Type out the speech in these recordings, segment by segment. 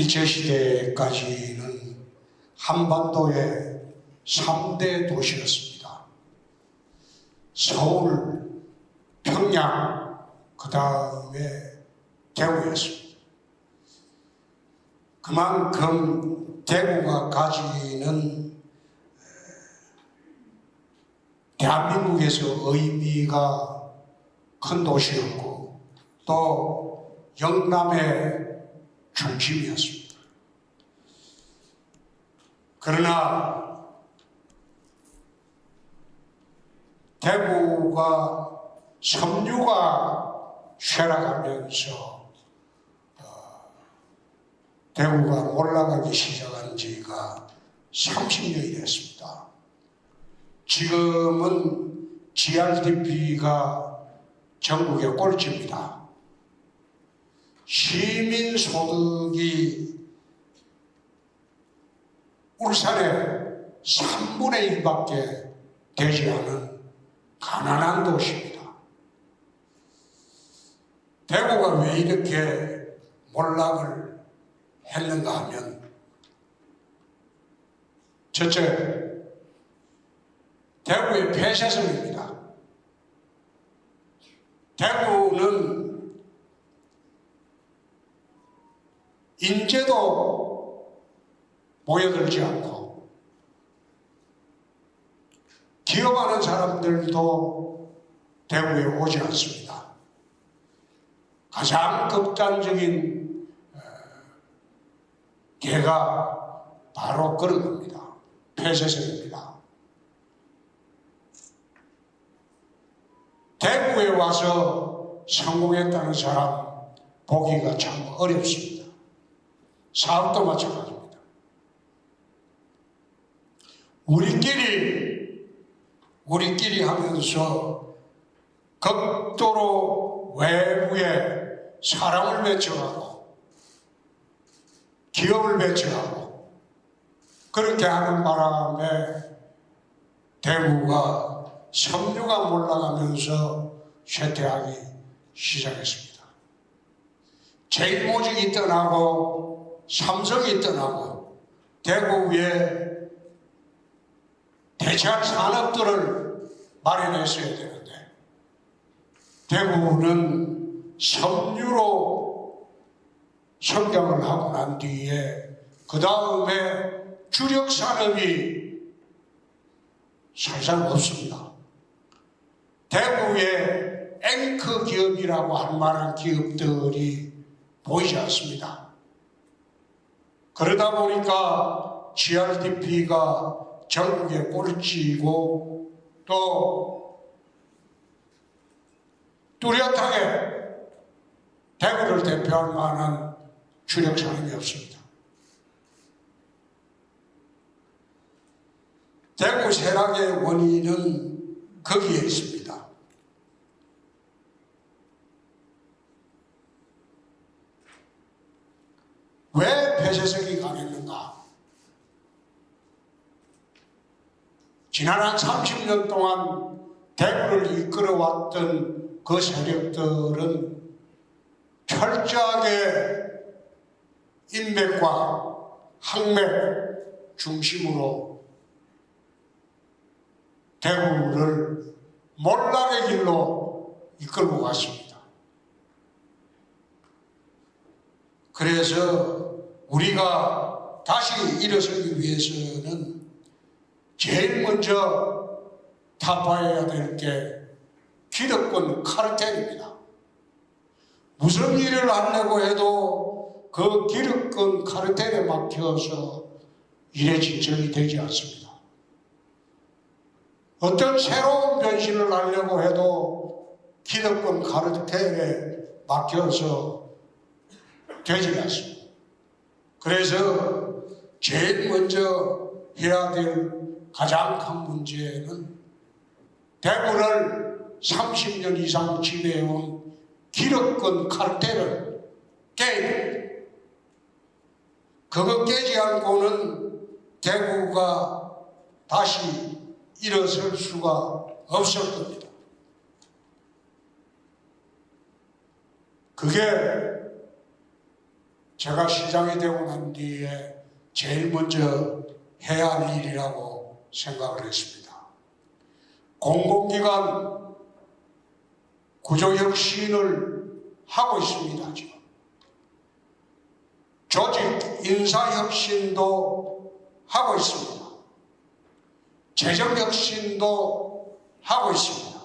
일제시대까지는 한반도의 3대 도시였습니다. 서울, 평양, 그 다음에 대구였습니다. 그만큼 대구가 가지는 대한민국에서 의미가 큰 도시였고 또 영남의 중심이었습니다. 그러나 대구가 섬유가 쇠락하면서 대구가 올라가기 시작한 지가 30년이 됐습니다. 지금은 GRDP가 전국의 꼴찌입니다. 시민소득이 울산의 3분의 1밖에 되지 않은 가난한 도시입니다. 대구가 왜 이렇게 몰락을 했는가 하면 첫째, 대구의 폐쇄성입니다. 대구는 인재도 모여들지 않고 기업하는 사람들도 대구에 오지 않습니다. 가장 극단적인 예가 바로 그런 겁니다. 폐쇄성입니다. 대구에 와서 성공했다는 사람 보기가 참 어렵습니다. 사업도 마찬가지입니다. 우리끼리 하면서 극도로 외부에 사람을 배척하고 기업을 배척하고 그렇게 하는 바람에 대구가 섬유가 몰락하면서 쇠퇴하기 시작했습니다. 제일모직이 떠나고 삼성이 떠나고 대구에 대체할 산업들을 마련했어야 되는데 대구는 섬유로 성장을 하고 난 뒤에 그 다음에 주력 산업이 살살 없습니다. 대구의 앵커 기업이라고 할 만한 기업들이 보이지 않습니다. 그러다 보니까 GRDP가 전국에 꼴찌고 또 뚜렷하게 대구를 대표할 만한 주력 산업이 없습니다. 대구 쇠락의 원인은 거기에 있습니다. 왜 폐쇄성이 강했는가? 지난 한 30년 동안 대구를 이끌어왔던 그 세력들은 철저하게 인맥과 학맥 중심으로 대구를 몰락의 길로 이끌고 갔습니다. 그래서 우리가 다시 일어서기 위해서는 제일 먼저 타파해야 될 게 기득권 카르텔입니다. 무슨 일을 하려고 해도 그 기득권 카르텔에 막혀서 일에 진척이 되지 않습니다. 어떤 새로운 변신을 하려고 해도 기득권 카르텔에 막혀서 되지 않습니다. 그래서 제일 먼저 해야 될 가장 큰 문제는 대구를 30년 이상 지배해온 기득권 카르텔을 깨야 됩니다. 그거 깨지 않고는 대구가 다시 일어설 수가 없을 겁니다. 그게 제가 시장이 되고 난 뒤에 제일 먼저 해야 할 일이라고 생각을 했습니다. 공공기관 구조혁신을 하고 있습니다. 지금 조직 인사혁신도 하고 있습니다. 재정혁신도 하고 있습니다.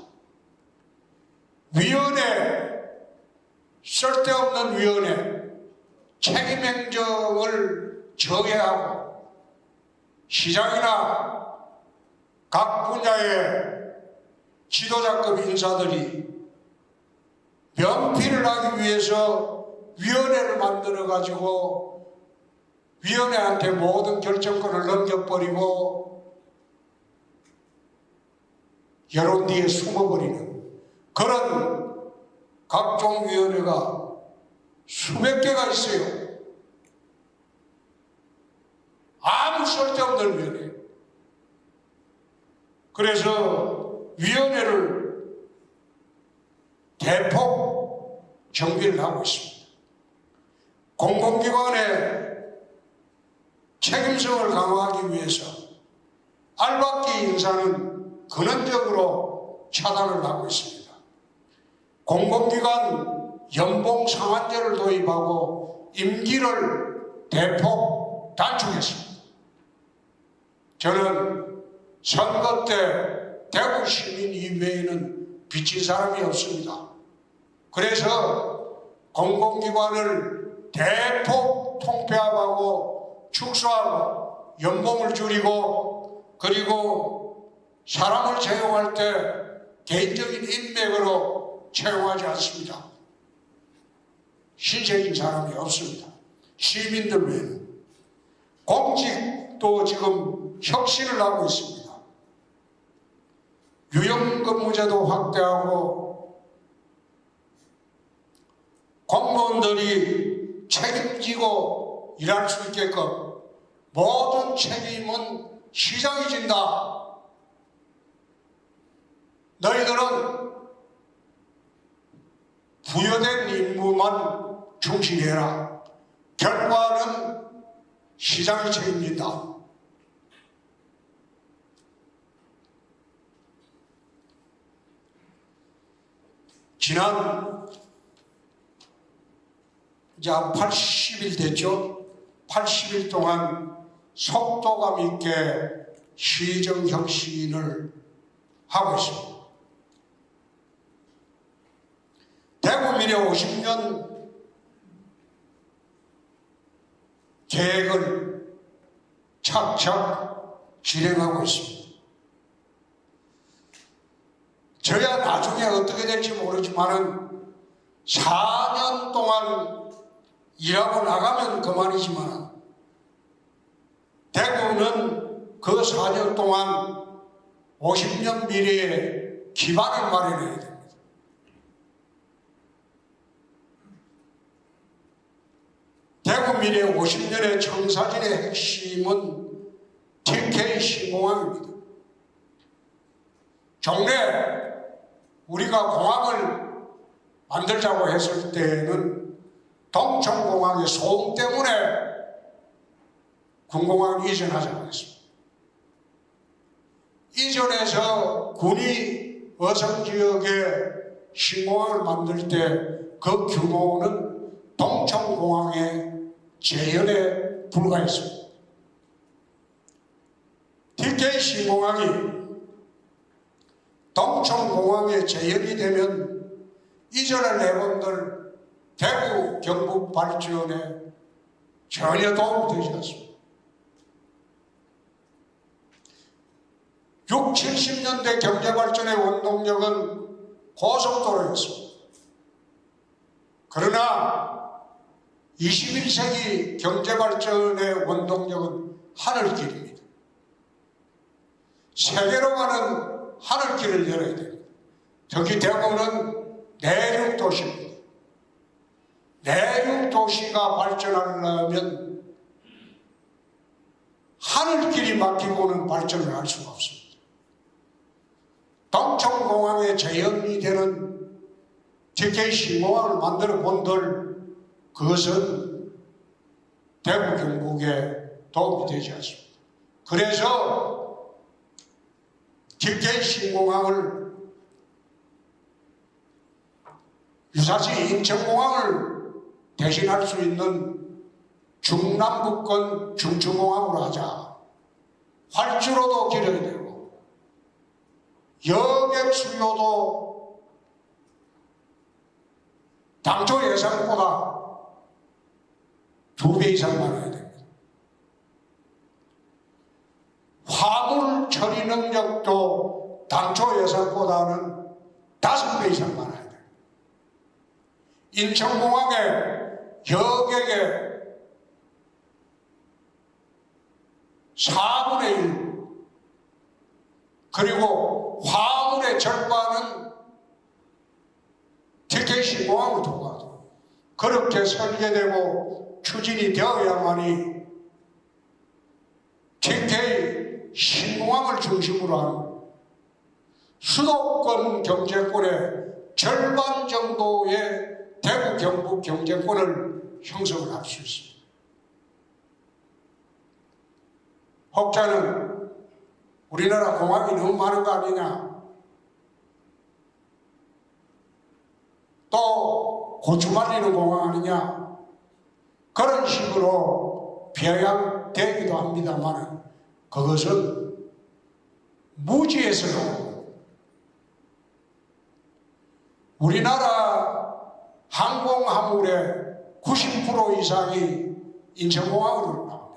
위원회, 쓸데없는 위원회, 책임행정을 저해하고 시장이나 각 분야의 지도자급 인사들이 면피를 하기 위해서 위원회를 만들어가지고 위원회한테 모든 결정권을 넘겨버리고 여론 뒤에 숨어버리는 그런 각종 위원회가 수백 개가 있어요. 아무 쓸데없는 위원회. 그래서 위원회를 대폭 정비를 하고 있습니다. 공공기관의 책임성을 강화하기 위해서 알박기 인사는 근원적으로 차단을 하고 있습니다. 공공기관 연봉 상한제를 도입하고 임기를 대폭 단축했습니다. 저는 선거 때 대구 시민 이외에는 비친 사람이 없습니다. 그래서 공공기관을 대폭 통폐합하고 축소하고 연봉을 줄이고 그리고 사람을 채용할 때 개인적인 인맥으로 채용하지 않습니다. 신세진 사람이 없습니다. 시민들 외에는. 공직도 지금 혁신을 하고 있습니다. 유연근무제도 확대하고 공무원들이 책임지고 일할 수 있게끔 모든 책임은 시장이 진다. 너희들은 부여된 임무만 충실해라. 결과는 시장이 책임진다. 지난 이제 한 80일 됐죠. 80일 동안 속도감 있게 시정혁신을 하고 있습니다. 대구 미래 50년 계획을 착착 진행하고 있습니다. 저야 나중에 어떻게 될지 모르지만은 4년 동안 일하고 나가면 그만이지만 대구는 그 4년 동안 50년 미래의 기반을 마련해야 됩니다. 대구 미래 50년의 청사진의 핵심은 TK 신공항입니다. 종래 우리가 공항을 만들자고 했을 때는 동청공항의 소음 때문에 군공항을 이전하자고 했습니다. 이전해서 군이 어성지역에 신공항을 만들 때 그 규모는 동청공항의 재현에 불과했습니다. TK 신공항이 동청공항에 재현이 되면 이전의 내분들 대구 경북 발전에 전혀 도움이 되지 않습니다. 60, 70년대 경제발전의 원동력은 고속도로였습니다. 그러나 21세기 경제발전의 원동력은 하늘길입니다. 세계로 가는 하늘길을 열어야 됩니다. 특히 대구는 내륙도시입니다. 내륙도시가 발전하려면 하늘길이 막히고는 발전을 할 수가 없습니다. 동청공항에 재현이 되는 TK 신공항을 만들어 본들 그것은 대구 경북에 도움이 되지 않습니다. 그래서 TK 신공항을 유사시 인천공항을 대신할 수 있는 중남부권 중추공항으로 하자. 활주로도 길어야 되고 여객 수요도 당초 예상보다 2배 이상 많아야 됩니다. 화물 처리 능력도 당초 예상보다는 5배 이상 많아야 됩니다. 인천공항의 여객의 4분의 1, 그리고 화물의 절반은 TK 신공항으로 통과하죠. 그렇게 설계되고 추진이 되어야만이 TK 신공항을 중심으로 한 수도권 경제권의 절반 정도의 대구 경북 경제권을 형성을 할 수 있습니다. 혹자는 우리나라 공항이 너무 많은 거 아니냐, 또 고추 말리는 공항 아니냐, 그런 식으로 비아냥되기도 합니다만 그것은 무지에서 나옵니다. 우리나라 항공화물의 90% 이상이 인천공항으로 나옵니다.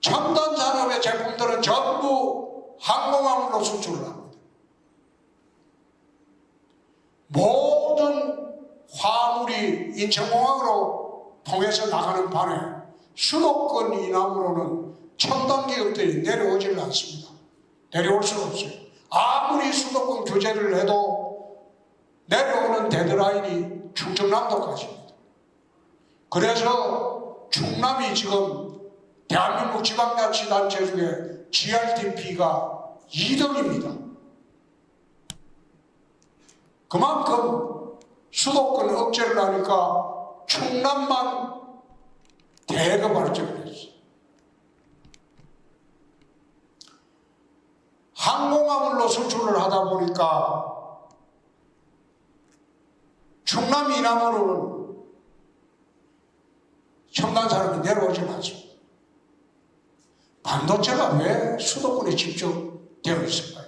첨단 산업의 제품들은 전부 항공화물로 수출을 합니다. 모든 화물이 인천공항으로 통해서 나가는 반에 수도권 이남으로는 첨단 기업들이 내려오지를 않습니다. 내려올 수가 없어요. 아무리 수도권 규제를 해도 내려오는 데드라인이 충청남도까지입니다. 그래서 충남이 지금 대한민국 지방자치단체 중에 GRDP가 2등입니다. 그만큼 수도권 억제를 하니까 충남만 대거 발전을 했어요. 항공화물로 수출을 하다 보니까 충남 이남으로는 첨단 산업이 내려오지는 않습니다. 반도체가 왜 수도권에 집중되어 있을까요?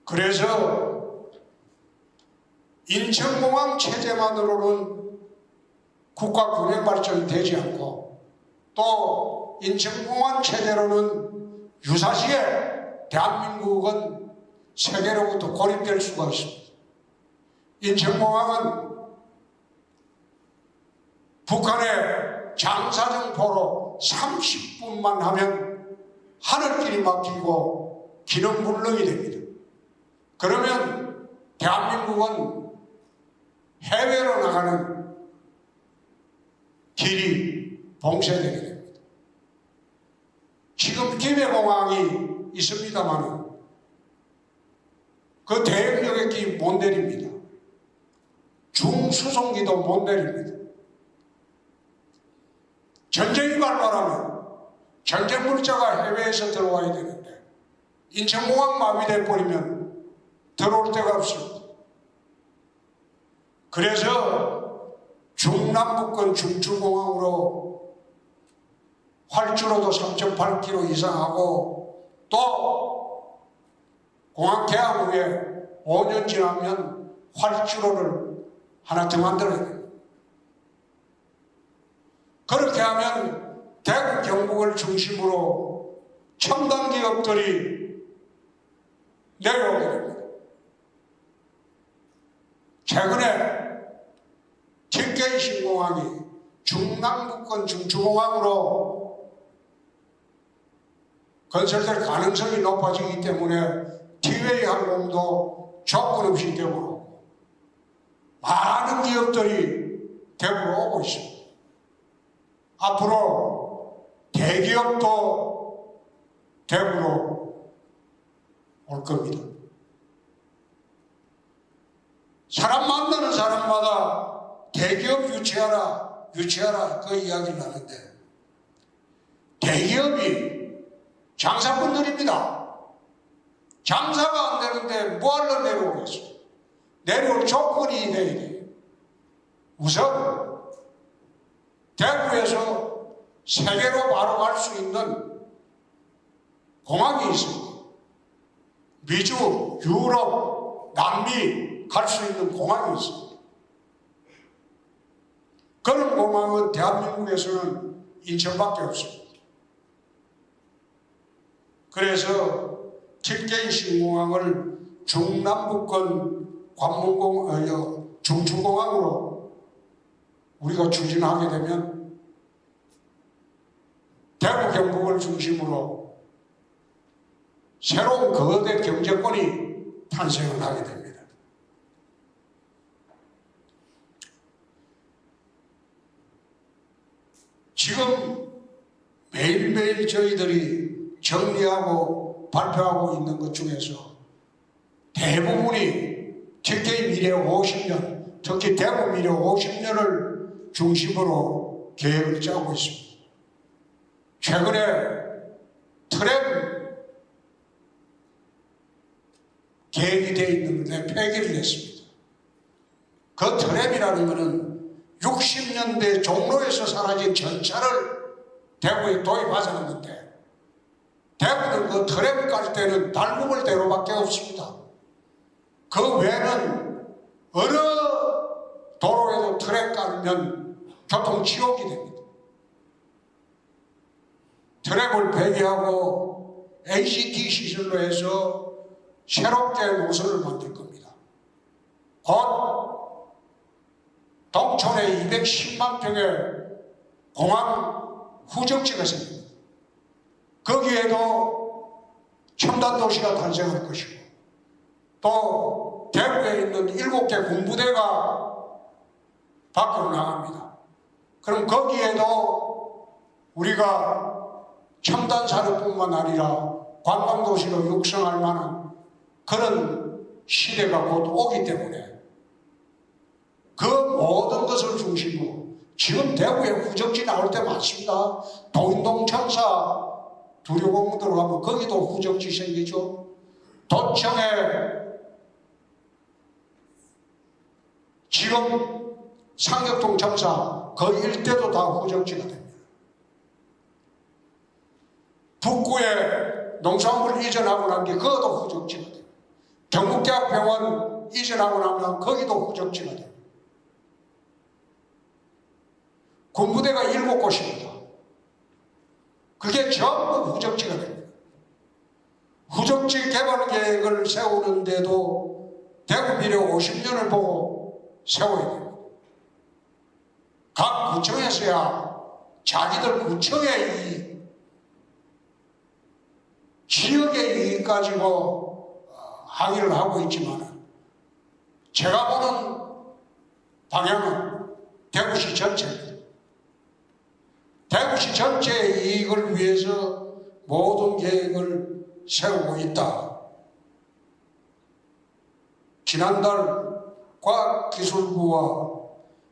그래서 인천공항 체제만으로는 국가 균형 발전이 되지 않고 또 인천공항 체제로는 유사시에 대한민국은 세계로부터 고립될 수가 있습니다. 인천공항은 북한의 장사정포로 30분만 하면 하늘길이 막히고 기능불능이 됩니다. 그러면 대한민국은 해외로 나가는 길이 봉쇄되게 됩니다. 지금 김해공항이 있습니다만 그 대역여객기 못 내립니다. 중수송기도 못 내립니다. 전쟁이 발발하면 전쟁 물자가 해외에서 들어와야 되는데 인천공항 마비돼 버리면 들어올 데가 없습니다. 그래서 중남부권 중추공항으로 활주로도 3.8km 이상 하고 또 공항 개항 후에 5년 지나면 활주로를 하나 더 만들어야 됩니다. 그렇게 하면 대구 경북을 중심으로 첨단 기업들이 내려오게 됩니다. 최근에 TK 신공항이 중남부권 중추공항으로 건설될 가능성이 높아지기 때문에 티웨이 항공도 조건 없이 대구로 오고 많은 기업들이 대구로 오고 있습니다. 앞으로 대기업도 대구로 올 겁니다. 사람 만나는 사람마다 대기업 유치하라 그 이야기를 하는데, 대기업이 장사꾼들입니다. 장사가 안 되는데 뭐하러 내려오겠어? 내려올 조건이 돼야 돼요. 우선 대구에서 세계로 바로 갈 수 있는 공항이 있습니다. 미주, 유럽, 남미 갈 수 있는 공항이 있습니다. 그런 공항은 대한민국에서는 인천밖에 없습니다. 그래서 TK 신공항을 중남부권 중추공항으로 우리가 추진하게 되면 대구 경북을 중심으로 새로운 거대 경제권이 탄생을 하게 됩니다. 지금 매일매일 저희들이 정리하고 발표하고 있는 것 중에서 대부분이 TK 미래 50년, 특히 대구 미래 50년을 중심으로 계획을 짜고 있습니다. 최근에 트램 계획이 되어 있는데 폐기를 했습니다. 그 트램이라는 것은 60년대 종로에서 사라진 전차를 대구에 도입하자는 건데, 대구는 그 트램 깔 때는 달구벌 대로밖에 없습니다. 그 외에는 어느 도로에도 트램 깔면 교통지옥이 됩니다. 트램을 폐기하고 ACT 시설로 해서 새롭게 노선을 만들 겁니다. 곧 동촌에 210만 평의 공항 후적지가 생깁니다. 거기에도 첨단 도시가 탄생할 것이고, 또 대구에 있는 7개 군부대가 밖으로 나갑니다. 그럼 거기에도 우리가 첨단 산업뿐만 아니라 관광도시로 육성할 만한 그런 시대가 곧 오기 때문에 그 모든 것을 중심으로, 지금 대구에 후적지 나올 때 많습니다. 도인동 천사 두류공원 들어가면 거기도 후적지 생기죠. 도청에 지금 상격동 청사 그 일대도 다 후적지가 됩니다. 북구에 농산물 이전하고 난 게 그것도 후적지가 됩니다. 경북대학병원 이전하고 나면 거기도 후적지가 됩니다. 군부대가 7곳입니다. 그게 전부 후적지가 됩니다. 후적지 개발 계획을 세우는데도 대구 미래 50년을 보고 세워야 됩니다. 각 구청에서야 자기들 구청의 이익, 지역의 이익 가지고 항의를 하고 있지만, 제가 보는 방향은 대구시 전체입니다. 대구시 전체의 이익을 위해서 모든 계획을 세우고 있다. 지난달 과학기술부와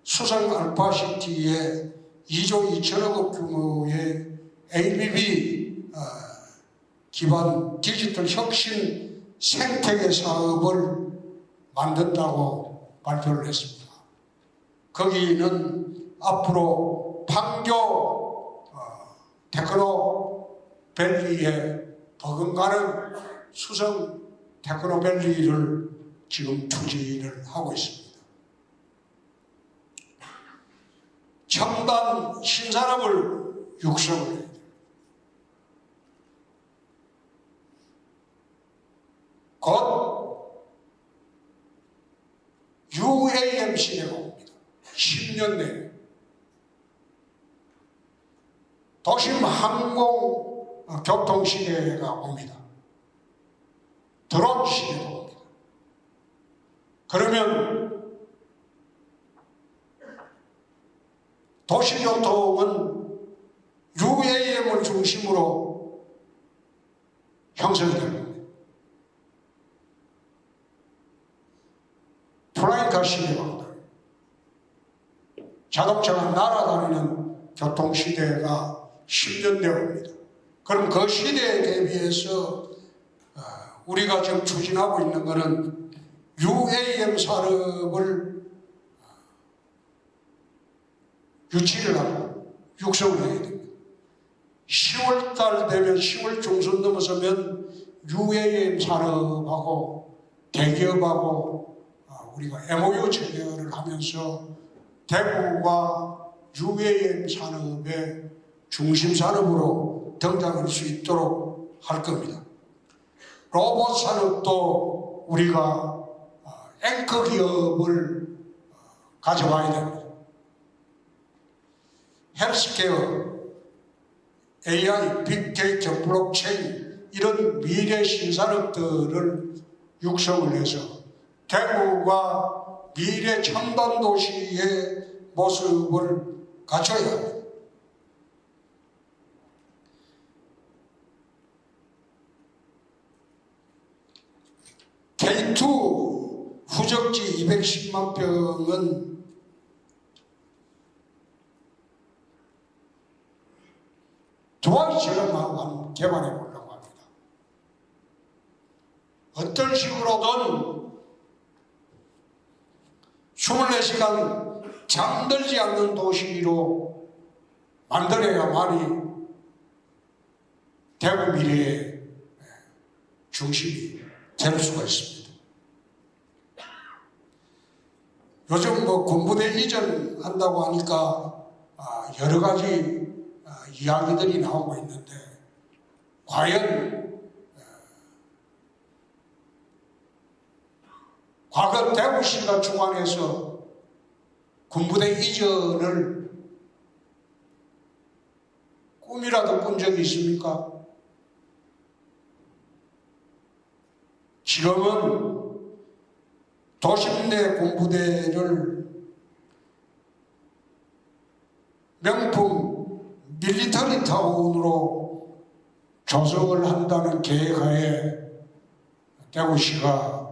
수성알파시티의 2조 2천억 규모의 ABB 기반 디지털 혁신 생태계 사업을 만든다고 발표를 했습니다. 거기는 앞으로 판교 테크노밸리에 버금가는 수성 테크노밸리를 지금 추진을 하고 있습니다. 첨단 신산업을 육성을 해야 됩니다. 곧 UAM 시대가 옵니다. 10년 내에. 도심 항공 교통 시대가 옵니다. 드론 시대가 옵니다. 그러면 도시교통은 UAM을 중심으로 형성이 됩니다. 플라잉카 시대가 온다. 자동차가 날아다니는 교통시대가 10년 되옵니다. 그럼 그 시대에 대비해서 우리가 지금 추진하고 있는 것은 UAM 산업을 유치를 하고 육성을 해야 됩니다. 10월달 되면 10월 중순 넘어서면 UAM 산업하고 대기업하고 우리가 MOU 체결을 하면서 대구가 UAM 산업의 중심 산업으로 등장할 수 있도록 할 겁니다. 로봇 산업도 우리가 앵커 기업을 가져와야 됩니다. 헬스케어, AI, 빅데이터, 블록체인 이런 미래 신산업들을 육성을 해서 대구가 미래 첨단 도시의 모습을 갖춰야 합니다. K2 후적지 210만 평은 두바이처럼 개발해 보려고 합니다. 어떤 식으로든 24시간 잠들지 않는 도시로 만들어야만이 대구 미래의 중심이 될 수가 있습니다. 요즘 군부대 이전한다고 하니까 여러 가지 이야기들이 나오고 있는데 과연 과거 대구시가 주관해서 군부대 이전을 꿈이라도 꾼 적이 있습니까? 지금은 도심 내 군부대를 명품 밀리터리 타운으로 조성을 한다는 계획하에 대구시가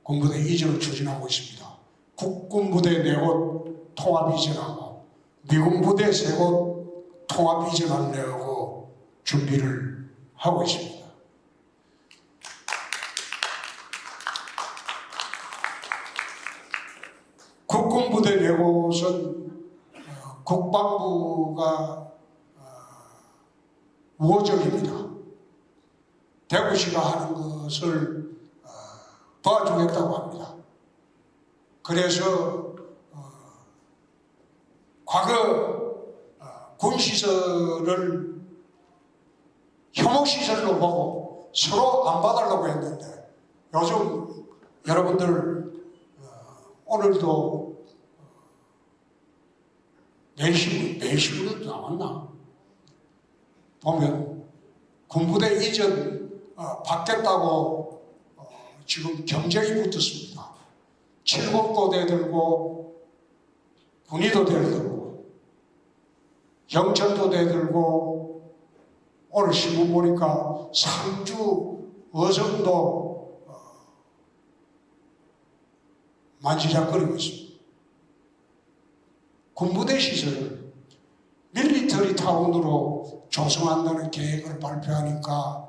군부대 이전을 추진하고 있습니다. 국군부대 4곳 통합 이전하고 미군부대 3곳 통합 이전하려고 준비를 하고 있습니다. 국군부대 4곳은 국방부가 우호적입니다. 대구시가 하는 것을 도와주겠다고 합니다. 그래서 과거 군시설을 혐오시설로 보고 서로 안 봐달라고 했는데 요즘 여러분들 오늘도 매일신문도 나왔나? 보면 군부대 이전 받겠다고 지금 경쟁이 붙었습니다. 칠곡도 대들고 군의도 대들고 영천도 대들고 오늘 신문 보니까 상주 어성도 만지작거리고 있습니다. 군부대 시설을 밀리터리 타운으로 조성한다는 계획을 발표하니까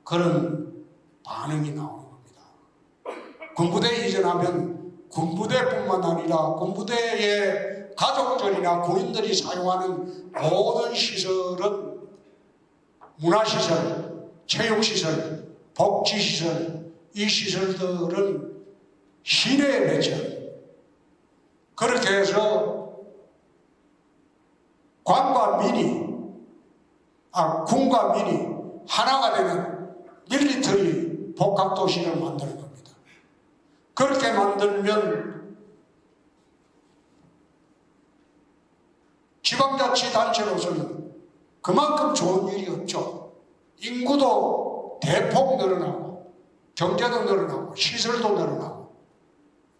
그런 반응이 나오는 겁니다. 군부대 이전하면 군부대뿐만 아니라 군부대의 가족들이나 군인들이 사용하는 모든 시설은 문화시설, 체육시설, 복지시설, 이 시설들은 시내에 맺혀 그렇게 해서 관과 민이, 군과 민이 하나가 되는 밀리터리 복합도시를 만드는 겁니다. 그렇게 만들면 지방자치단체로서는 그만큼 좋은 일이 없죠. 인구도 대폭 늘어나고 경제도 늘어나고 시설도 늘어나고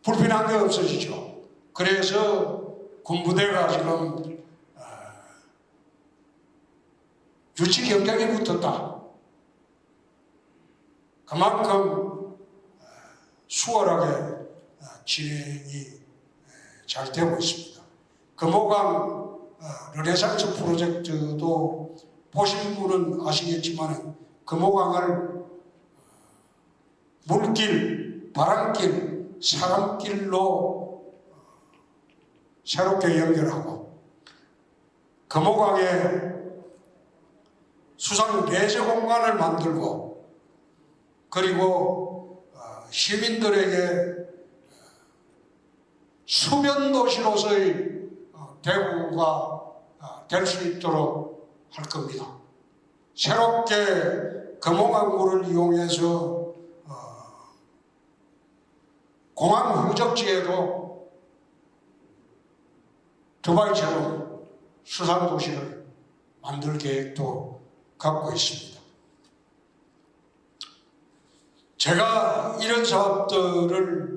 불편한 게 없어지죠. 그래서 군부대가 지금 유치 경쟁이 붙었다. 그만큼 수월하게 진행이 잘 되고 있습니다. 금호강 르네상스 프로젝트도 보신 분은 아시겠지만 금호강을 물길, 바람길, 사람길로 새롭게 연결하고 금호강에 수상 배제 공간을 만들고 그리고 시민들에게 수면 도시로서의 대구가 될 수 있도록 할 겁니다. 새롭게 금호강물을 이용해서 공항 후적지에도 두바이처럼 수상도시를 만들 계획도 갖고 있습니다. 제가 이런 사업들을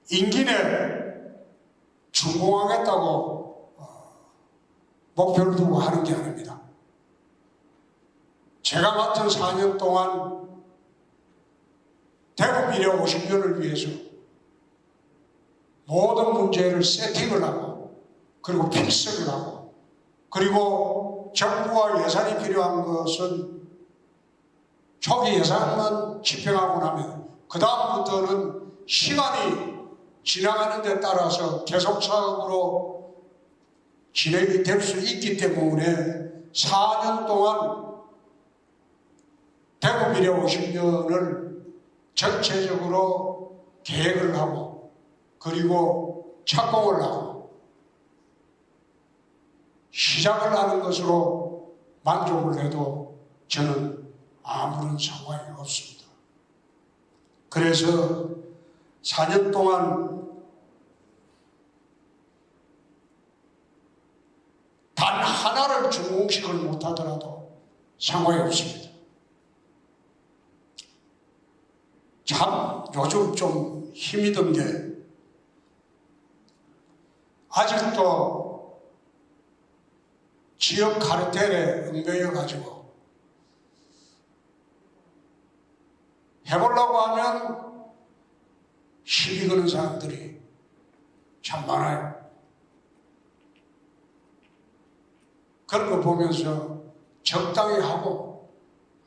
임기 내에 준공하겠다고 목표를 두고 하는 게 아닙니다. 제가 맡은 4년 동안 대구 미래 50년을 위해서 모든 문제를 세팅을 하고 그리고 필석을 하고 그리고 정부와 예산이 필요한 것은 초기 예산만 집행하고 나면 그 다음부터는 시간이 지나가는 데 따라서 계속 사업으로 진행이 될 수 있기 때문에 4년 동안 대구 미래 50년을 전체적으로 계획을 하고 그리고 착공을 하고 시작을 하는 것으로 만족을 해도 저는 아무런 상관이 없습니다. 그래서 4년 동안 단 하나를 준공식을 못하더라도 상관이 없습니다. 참 요즘 좀 힘이 든 게 아직도 지역 카르텔에 얽매여 가지고 해보려고 하면 시비 거는 사람들이 참 많아요. 그런 거 보면서 적당히 하고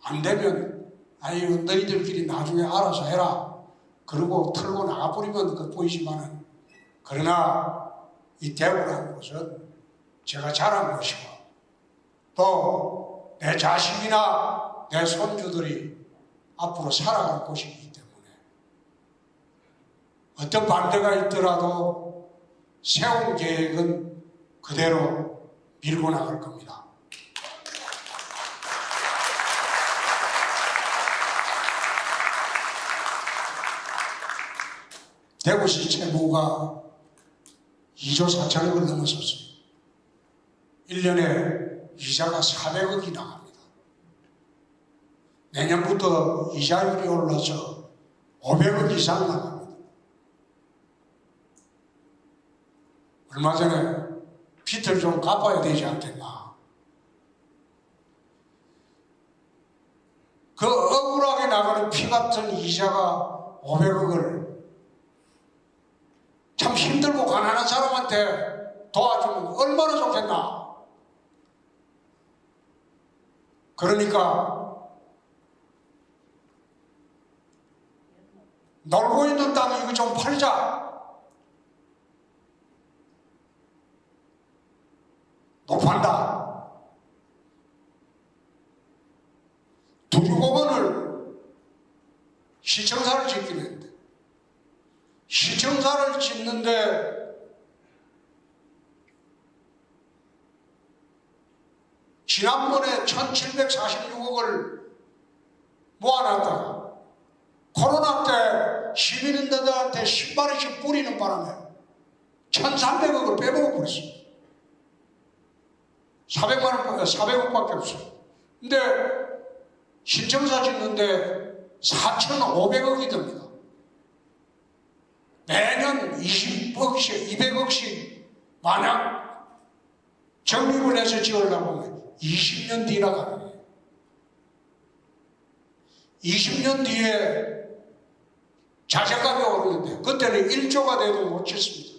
안 되면 아유 너희들끼리 나중에 알아서 해라 그러고 털고 나가버리면 그 보이지만은 그러나 이 대구라는 곳은 제가 자란 곳이고 또 내 자식이나 내 손주들이 앞으로 살아갈 곳이기 때문에 어떤 반대가 있더라도 세운 계획은 그대로 밀고 나갈 겁니다. 대구시 채무가 2조 4천억을 넘어섰어요. 1년에 이자가 400억이 나갑니다. 내년부터 이자율이 올라서 500억 이상 나갑니다. 얼마 전에 빚을 좀 갚아야 되지 않겠나. 그 억울하게 나가는 피 같은 이자가 500억을 참 힘들고 가난한 사람한테 도와주면 얼마나 좋겠나. 그러니까 놀고 있는 땅 이거 좀 팔자. 못 판다. 두류공원을 시청사를 짓기로 했는데 시청사를 짓는데 지난번에 1746억을 모아놨다가 코로나 때 시민들한테 10만원씩 뿌리는 바람에 1300억을 빼먹어 버렸습니다. 400억밖에 없어요. 근데 신청사 짓는데 4,500억이 듭니다. 매년 20억씩, 200억씩 만약 적립을 해서 지으려고 하면 20년 뒤나 가는 거예요. 20년 뒤에 자재값이 오르는데 그때는 1조가 돼도 못 짓습니다.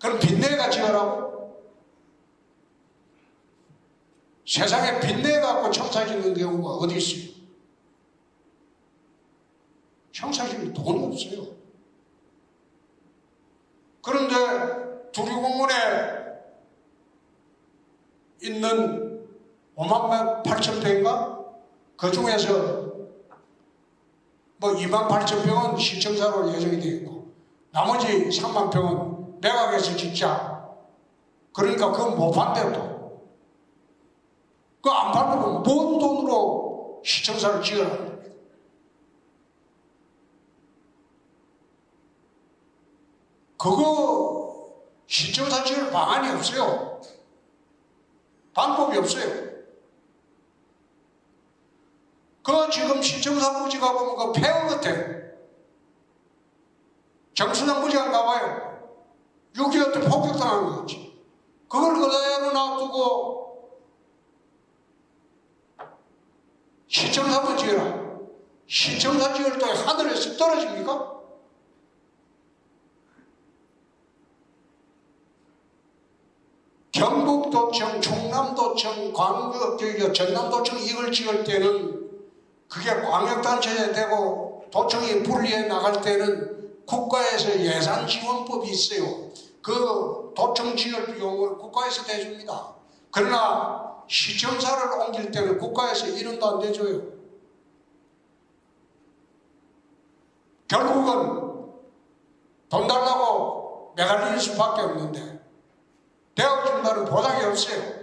그럼 빚내가 지으라고? 세상에 빚내 갖고 청사 짓는 경우가 어디 있어요? 청사 짓는 돈이 없어요. 그런데 두리공원에 있는 5만 8천 평인가? 그 중에서 뭐 2만 8천 평은 시청사로 예정이 되어 있고 나머지 3만 평은 매각해서 짓자. 그러니까 그건 못 판대요. 그 안 팔면 뭔 돈으로 시청사를 지어라. 그거 시청사 지을 방안이 없어요. 방법이 없어요. 그 지금 시청사 부지가 보면 그 폐허 같아. 정순환 부지가 나와요. 6.25 때 폭격당한 거지. 그걸 그대로 놔두고 시청사만 지어라. 시청사 지을 때 하늘에서 떨어집니까? 경북도청, 충남도청, 전남도청 이걸 지을 때는 그게 광역단체에 되고 도청이 분리해 나갈 때는 국가에서 예산 지원법이 있어요. 그 도청 지을 비용을 국가에서 대줍니다. 그러나 시청사를 옮길 때는 국가에서 1원도 안 대줘요. 결국은 돈 달라고 매달릴 수밖에 없는데 되어준다는 보장이 없어요.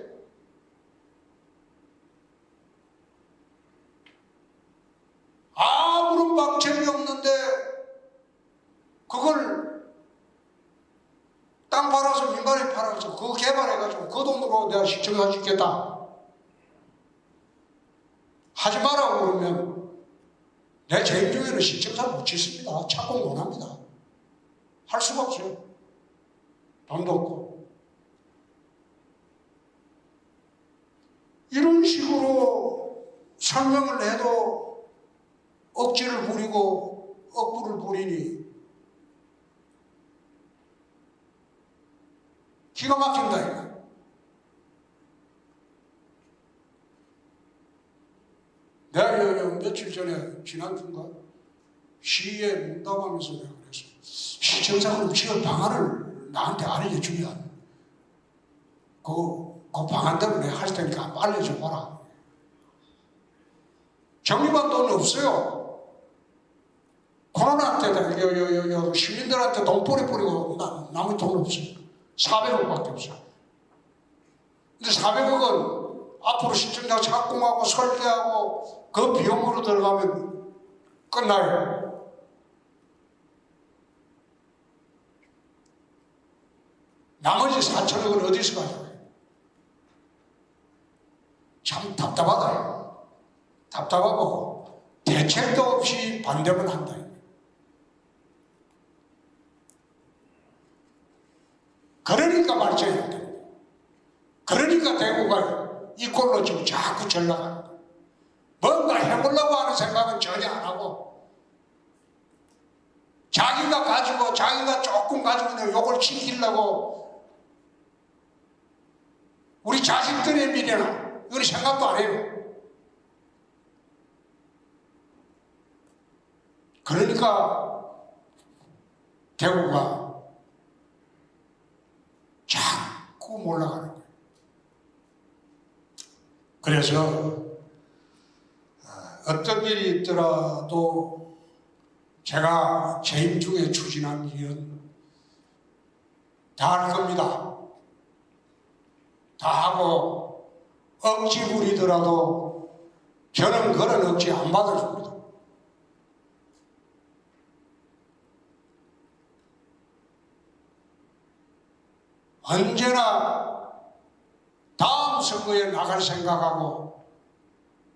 아무런 방책이 없는데 그걸 땅 팔아서 민간에 팔아서 그거 개발해가지고 그 돈으로 내가 시청사 짓겠다 하지 마라고 그러면 내 재임 중에는 시청사 못 짓습니다. 착공 못 합니다. 할 수가 없어요. 돈도 없고. 이런 식으로 설명을 해도 억지를 부리고 억부를 부리니 기가 막힌다 이거. 내가 며칠 전에 지난주인가 시위에 응답하면서 내가 그랬어. 시청사로 지을 방안을 나한테 알려주면 그 방안대로 내가 할 테니까 한번 알려줘 봐라. 정리반 돈 없어요. 코로나 때 시민들한테 돈 뿌리고 남은 돈 없어요. 400억밖에 없어요. 근데 400억은 앞으로 시청자 착공하고 설계하고 그 비용으로 들어가면 끝나요. 나머지 4천억은 어디서 가져가요? 참 답답하다. 답답하고 대책도 없이 반대만 한다. 그러니까 발전이 안 됩니다. 그러니까 대구가 이 꼴로 지금 자꾸 전락하는 거예요. 뭔가 해보려고 하는 생각은 전혀 안 하고 자기가 조금 가지고 요걸 지키려고 우리 자식들의 미래나 이건 생각도 안 해요. 그러니까 대구가 자꾸 몰라가는 거예요. 그래서 어떤 일이 있더라도 제가 재임 중에 추진한 일은 다 할 겁니다. 다 하고 억지 부리더라도 저는 그런 억지 안 받아줍니다. 언제나 다음 선거에 나갈 생각하고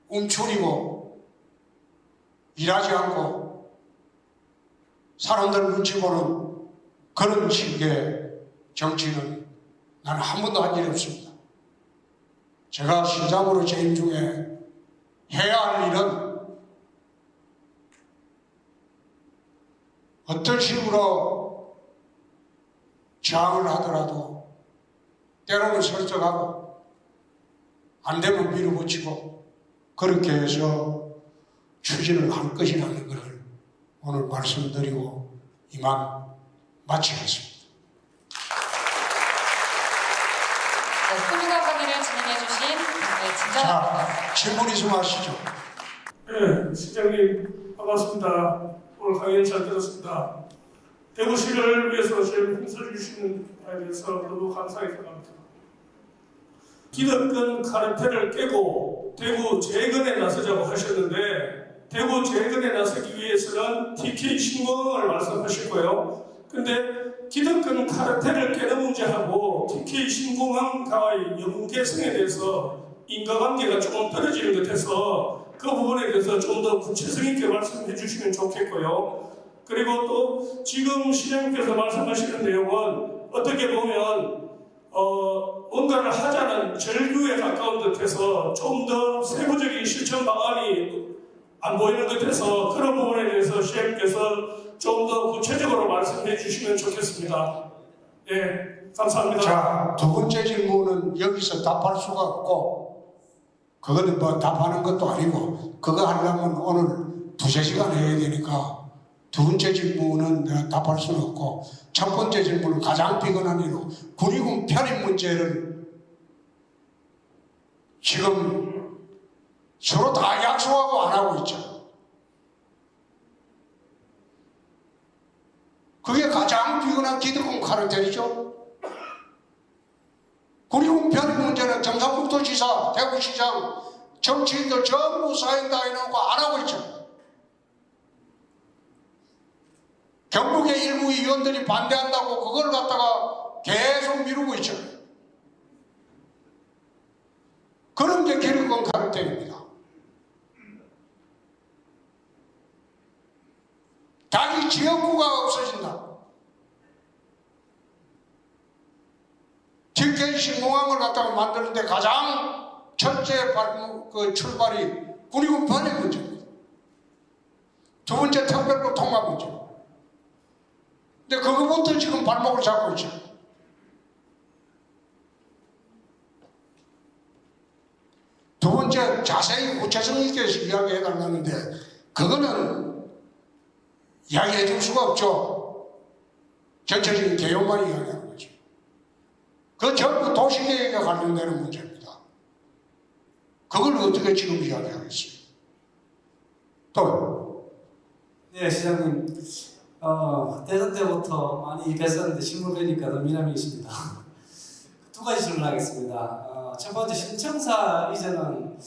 움츠리고 일하지 않고 사람들 눈치 보는 그런 식의 정치는 나는 한 번도 한 일이 없습니다. 제가 시장으로 재임 중에 해야 할 일은 어떤 식으로 저항을 하더라도 때로는 설득하고 안 되면 밀어붙이고 그렇게 해서 추진을 할 것이라는 것을 오늘 말씀드리고 이만 마치겠습니다. 네, 훌륭한 강의를 진행해 주신 자, 질문 있으면 하시죠. 네, 시장님 반갑습니다. 오늘 강의 잘 들었습니다. 대구시를 위해서 지금 힘써주시는 바에 대해서 너무 감사히 생각합니다. 기득권 카르텔을 깨고 대구 재건에 나서자고 하셨는데 대구 재건에 나서기 위해서는 TK 신공항을 말씀하셨고요. 근데 기득권 카르텔을 깨는 문제하고 TK 신공항과의 연계성에 대해서 인과관계가 조금 떨어지는 것 같아서 그 부분에 대해서 좀 더 구체성 있게 말씀해 주시면 좋겠고요. 그리고 또 지금 시장님께서 말씀하시는 내용은 어떻게 보면 뭔가를 하자는 절규에 가까운 듯해서 좀 더 세부적인 실천 방안이 안 보이는 듯해서 그런 부분에 대해서 시장님께서 좀 더 구체적으로 말씀해 주시면 좋겠습니다. 예, 감사합니다. 자, 두 번째 질문은 여기서 답할 수가 없고 그거는 뭐 답하는 것도 아니고 그거 하려면 오늘 2-3시간 해야 되니까 두 번째 질문은 내가 답할 수는 없고 첫 번째 질문은 가장 비근한 이유 군의군 편입 문제를 지금 서로 다 약속하고 안 하고 있죠. 그게 가장 비근한 기득권 카르텔이죠. 군의군 편입 문제는 경상북도지사, 대구시장, 정치인들 전부 사인 다 해놓고 안 하고 있죠. 경북의 일부 의원들이 반대한다고 그걸 갖다가 계속 미루고 있죠. 그런 게 기득권 카르텔입니다. 자기 지역구가 없어진다. TK 신공항을 갖다가 만드는데 가장 첫째 출발이 군의군 편입 문제입니다. 두 번째 특별로 통합 문제. 근데 그거부터 지금 발목을 잡고 있죠. 두 번째 자세히 구체성 있게 이야기해 달라는데 그거는 이야기해 줄 수가 없죠. 전체적인 개요만 이야기하는 거죠. 그 전부 도시계획에 관련되는 문제입니다. 그걸 어떻게 지금 이야기하겠어요? 또 네, 시장님. 대선 때부터 많이 뵀었는데 신문 뵈니까 더 미남이십니다. 두 가지 질문하겠습니다. 첫 번째 신청사 이전은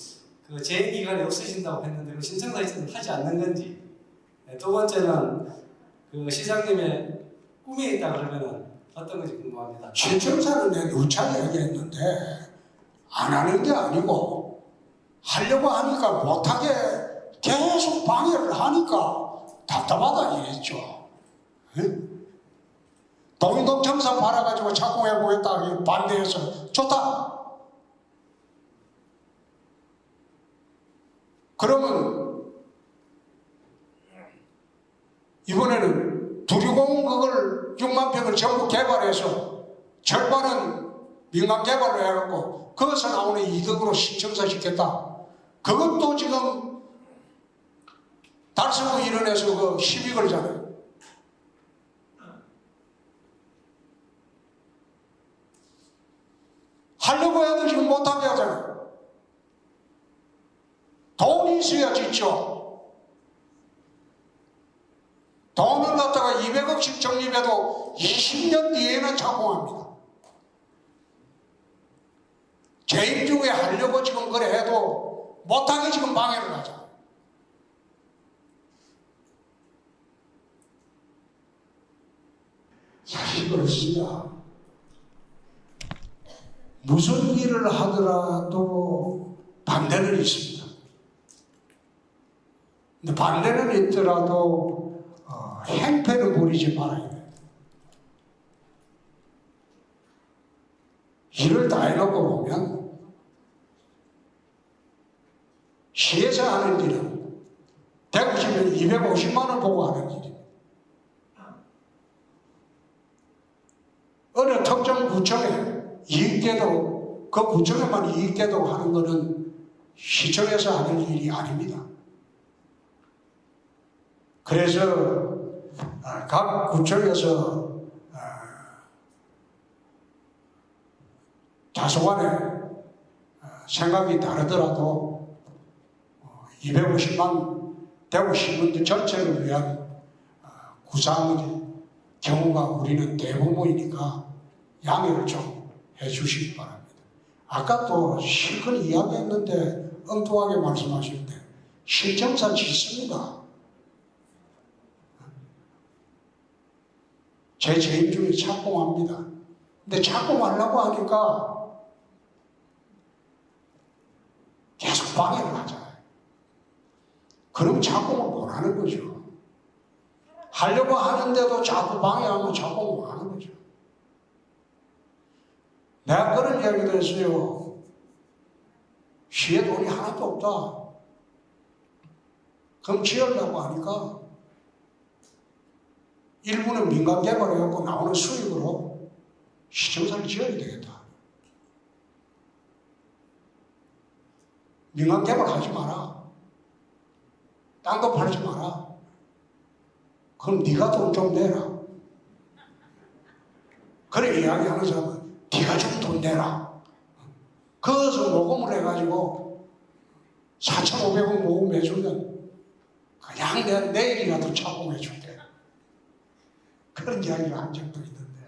그 재임 기간이 없어진다고 했는데 그 신청사 이전은 하지 않는 건지. 두 번째는 그 시장님의 꿈이 있다 그러면은 어떤 건지 궁금합니다. 신청사는 내가 누차 얘기했는데 안 하는 게 아니고 하려고 하니까 못하게 계속 방해를 하니까 답답하다 이랬죠. 동인동 정상 팔아가지고 착공해보겠다 반대해서 좋다. 그러면 이번에는 두류공 그걸 6만 평을 전부 개발해서 절반은 민간 개발로 해갖고 거기서 나오는 이득으로 신청사 시켰다. 그것도 지금 달서구 일원에서 그 시비 걸잖아요. 하려고 해도 지금 못하게 하잖아요. 돈이 있어야 짓죠. 돈을 갖다가 200억씩 적립해도 20년 뒤에는 착공합니다. 재임 중에 하려고 지금 그래 해도 못하게 지금 방해를 하잖아요. 사실 그렇습니다. 무슨 일을 하더라도 반대는 있습니다. 근데 반대는 있더라도 행패를 부리지 말아야 돼요. 일을 다 해놓고 보면 시에서 하는 일은 대구시면 250만 원 보고 하는 일입니다. 특정 구청에 이익계도 그 구청에만 이익계도 하는 것은 시청에서 하는 일이 아닙니다. 그래서 각 구청에서 다소간에 생각이 다르더라도 250만 대구 시민들 전체를 위한 구상의 경우가 우리는 대부분이니까 양해를 좀 해주시기 바랍니다. 아까 또 실컷 이야기했는데 엉뚱하게 말씀하시는데 신청사 짓습니다. 제 지인 중에 착공합니다. 근데 착공하려고 하니까 계속 방해를 하잖아요. 그럼 착공을 못 하는 거죠. 하려고 하는데도 자꾸 방해하면 착공을 못 하는 거죠. 내가 그런 이야기도 했어요. 시에 돈이 하나도 없다. 그럼 지으려고 하니까 일부는 민간 개발해갖고 나오는 수익으로 시청사를 지어야 되겠다. 민간 개발하지 마라. 땅도 팔지 마라. 그럼 네가 돈 좀 내라. 그래 이야기하는 사람은 네가 좀 돈 내라. 그것을 모금을 해가지고 4,500원 모금해주면 그냥 내일이라도 착공해줄게. 그런 이야기를 한 적도 있는데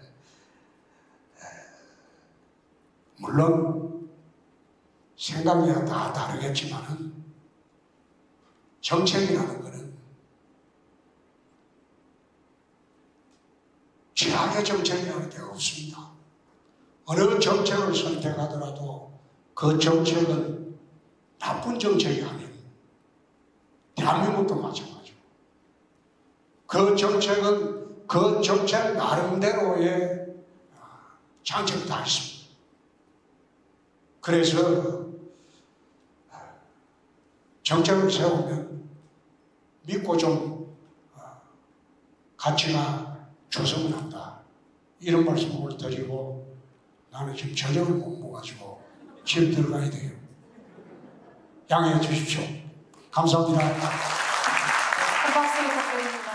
물론 생각이야 다 다르겠지만은 정책이라는 것은 최악의 정책이라는 게 없습니다. 어느 정책을 선택하더라도 그 정책은 나쁜 정책이 아닌 대한민국도 마찬가지고 그 정책은 그 정책 나름대로의 장점이 다 있습니다. 그래서 정책을 세우면 믿고 좀 가치가 조성을 한다. 이런 말씀을 드리고 나는 지금 저녁을 못 먹어가지고 집 들어가야 돼요. 양해해 주십시오. 감사합니다. 큰 박수 부탁드립니다.